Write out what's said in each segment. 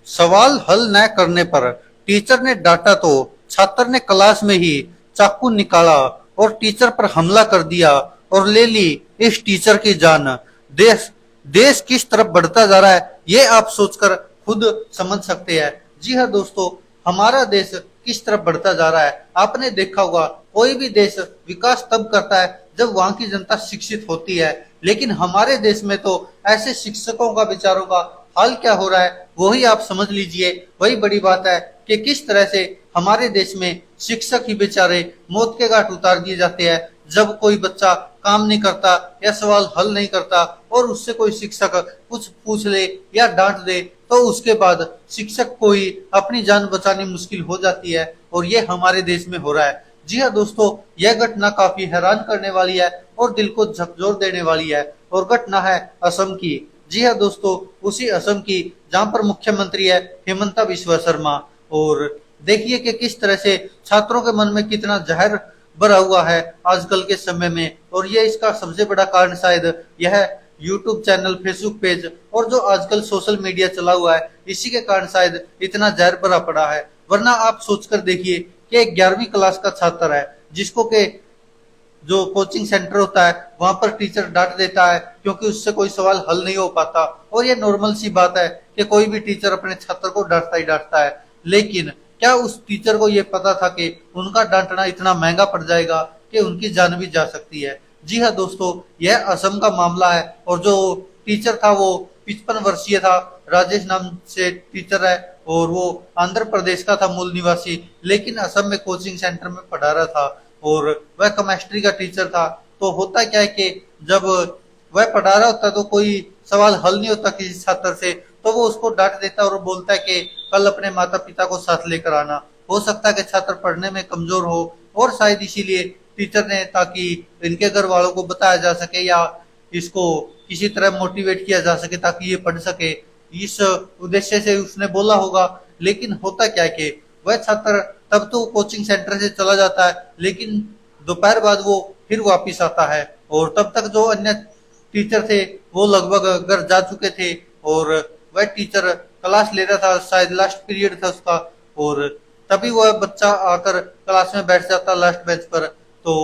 सवाल हल न करने पर टीचर ने डांटा तो छात्र ने क्लास में ही चाकू निकाला और टीचर पर हमला कर दिया और ले ली इस टीचर की जान। देश देश किस तरफ बढ़ता जा रहा है ये आप सोचकर खुद समझ सकते हैं। जी हाँ दोस्तों, हमारा देश किस तरफ बढ़ता जा रहा है आपने देखा होगा। कोई भी देश विकास तब करता है जब वहां की जनता शिक्षित होती है, लेकिन हमारे देश में तो ऐसे शिक्षकों का विचारों का हाल क्या हो रहा है वही आप समझ लीजिए। वही बड़ी बात है कि किस तरह से हमारे देश में शिक्षक ही बेचारे मौत के घाट उतार दिए जाते हैं जब कोई बच्चा काम नहीं करता या सवाल हल नहीं करता और उससे कोई शिक्षक कुछ पूछ ले या डांट दे तो उसके बाद शिक्षक को ही अपनी जान बचानी मुश्किल हो जाती है, और ये हमारे देश में हो रहा है। जी हाँ दोस्तों, यह घटना काफी हैरान करने वाली है और दिल को झकझोर देने वाली है, और घटना है असम की। जी हाँ दोस्तों, उसी असम की जहां पर मुख्यमंत्री है हिमंता बिस्वा शर्मा। और देखिए कि किस तरह से छात्रों के मन में कितना जहर भरा हुआ है आजकल के समय में, और ये इसका सबसे बड़ा कारण शायद यह यूट्यूब चैनल, फेसबुक पेज और जो आजकल सोशल मीडिया चला हुआ है इसी के कारण शायद इतना जहर भरा पड़ा है। वरना आप सोचकर देखिए कि एक 11वीं क्लास का छात्र है जिसको के जो कोचिंग सेंटर होता है वहां पर टीचर डांट देता है क्योंकि उससे कोई सवाल हल नहीं हो पाता, और ये नॉर्मल सी बात है कि कोई भी टीचर अपने छात्र को डांटता ही डांटता है। लेकिन क्या उस टीचर को ये पता था कि उनका डांटना इतना महंगा पड़ जाएगा कि उनकी जान भी जा सकती है। जी हाँ दोस्तों, यह असम का मामला है, और जो टीचर था वो 55 वर्षीय था, राजेश नाम से टीचर है, और वो आंध्र प्रदेश का था मूल निवासी, लेकिन असम में कोचिंग सेंटर में पढ़ा रहा था और वह केमिस्ट्री का टीचर था। तो होता क्या है कि जब वह पढ़ा रहा होता तो कोई सवाल हल नहीं होता किसी छात्र से, तो वो उसको डांट देता है और बोलता है कि कल अपने माता पिता को साथ लेकर आना। हो सकता है कि छात्र पढ़ने में कमजोर हो और शायद इसीलिए टीचर ने, ताकि इनके घर वालों को बताया जा सके या इसको किसी तरह मोटिवेट किया जा सके ताकि ये पढ़ सके, इस उद्देश्य से उसने बोला होगा। लेकिन होता क्या है कि वह छात्र तब तो कोचिंग सेंटर से चला जाता है, लेकिन दोपहर बाद वो फिर वापिस आता है, और तब तक जो अन्य टीचर थे वो लगभग घर जा चुके थे, और वह टीचर क्लास ले रहा था, शायद लास्ट पीरियड था उसका, और तभी वह बच्चा आकर क्लास में बैठ जाता लास्ट बेंच पर। तो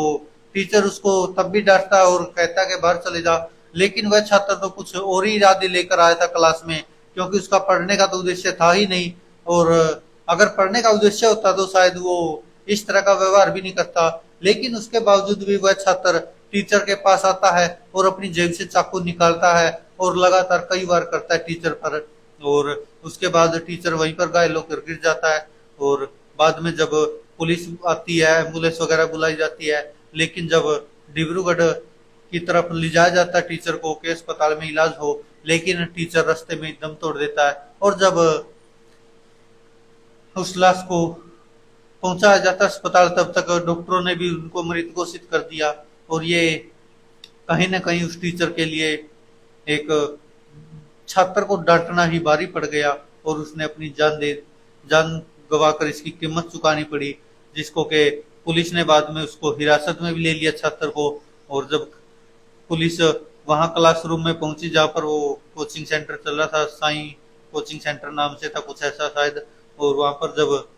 टीचर उसको तब भी डांटता और कहता कि बाहर चले जा, लेकिन वह छात्र तो कुछ और ही इरादे लेकर आया था क्लास में, क्योंकि उसका पढ़ने का तो उद्देश्य था ही नहीं, और अगर पढ़ने का उद्देश्य होता तो शायद वो इस तरह का व्यवहार भी नहीं करता। लेकिन उसके बावजूद भी वह छात्र टीचर के पास आता है और अपनी जेब से चाकू निकालता है और लगातार कई बार करता है टीचर पर, और उसके बाद टीचर वहीं पर घायल होकर गिर जाता है। और बाद में जब पुलिस आती है, एम्बुलेंस वगैरह बुलाई जाती है, लेकिन जब डिब्रूगढ़ की तरफ ले जाया जाता है टीचर को कि अस्पताल में इलाज हो, लेकिन टीचर रास्ते में दम तोड़ देता है, और जब उस लाश को पहुंचाया जाता अस्पताल तब तक डॉक्टरों ने भी उनको मृत घोषित कर दिया। और ये कहीं ना कहीं उस टीचर के लिए एक छात्र को डांटना ही भारी पड़ गया, और उसने अपनी जान गवाकर इसकी कीमत चुकानी पड़ी, जिसको के पुलिस ने बाद में उसको हिरासत में भी ले लिया छात्र को। और जब पुलिस वहां क्लासरूम में पहुंची जहाँ पर वो कोचिंग सेंटर चल रहा था, साई कोचिंग सेंटर नाम से था कुछ ऐसा शायद, और वहां पर जब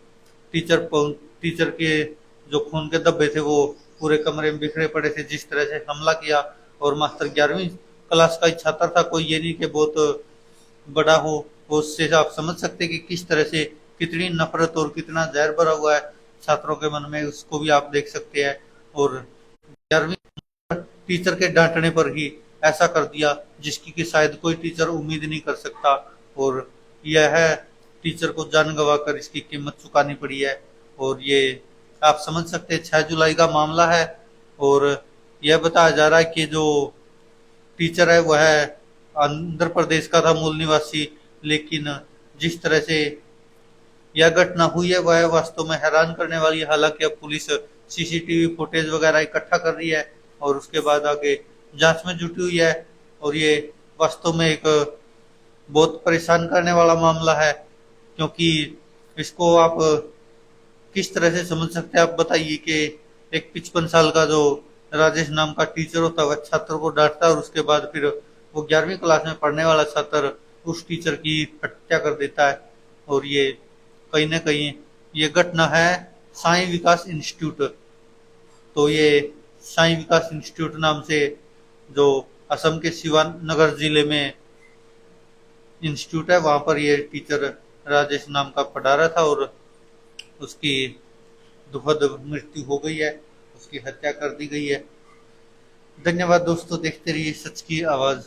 टीचर के जो खून के धब्बे थे वो पूरे कमरे में बिखरे पड़े थे, जिस तरह से हमला किया। और मास्टर 11वीं क्लास का ही छात्र था, कोई ये नहीं कि बहुत बड़ा हो, उससे आप समझ सकते कि किस तरह से कितनी नफरत और कितना जहर भरा हुआ है छात्रों के मन में, उसको भी आप देख सकते हैं। और 11वीं टीचर के डांटने पर ही ऐसा कर दिया जिसकी कि शायद कोई टीचर उम्मीद नहीं कर सकता, और यह है टीचर को जान गंवाकर इसकी कीमत चुकानी पड़ी है। और ये आप समझ सकते हैं 6 जुलाई का मामला है, और यह बताया जा रहा है कि जो टीचर है वह आंध्र प्रदेश का था मूल निवासी, लेकिन जिस तरह से यह घटना हुई है वह वास्तव में हैरान करने वाली है। हालांकि अब पुलिस सीसीटीवी फुटेज वगैरह इकट्ठा कर रही है और उसके बाद आगे जांच में जुटी हुई है, और ये वास्तव में एक बहुत परेशान करने वाला मामला है, क्योंकि इसको आप किस तरह से समझ सकते हैं आप बताइए कि एक 55 साल का जो राजेश नाम का टीचर होता है वह छात्र को डांटता है, और उसके बाद फिर वो 11वीं क्लास में पढ़ने वाला छात्र उस टीचर की हत्या कर देता है। और ये कहीं ना कहीं ये घटना है साई विकास इंस्टीट्यूट। तो ये साई विकास इंस्टीट्यूट नाम से जो असम के सिवान नगर जिले में इंस्टीट्यूट है, वहां पर ये टीचर राजेश नाम का पढ़ा रहा था और उसकी दुखद मृत्यु हो गई है, उसकी हत्या कर दी गई है। धन्यवाद दोस्तों, देखते रहिए सच की आवाज।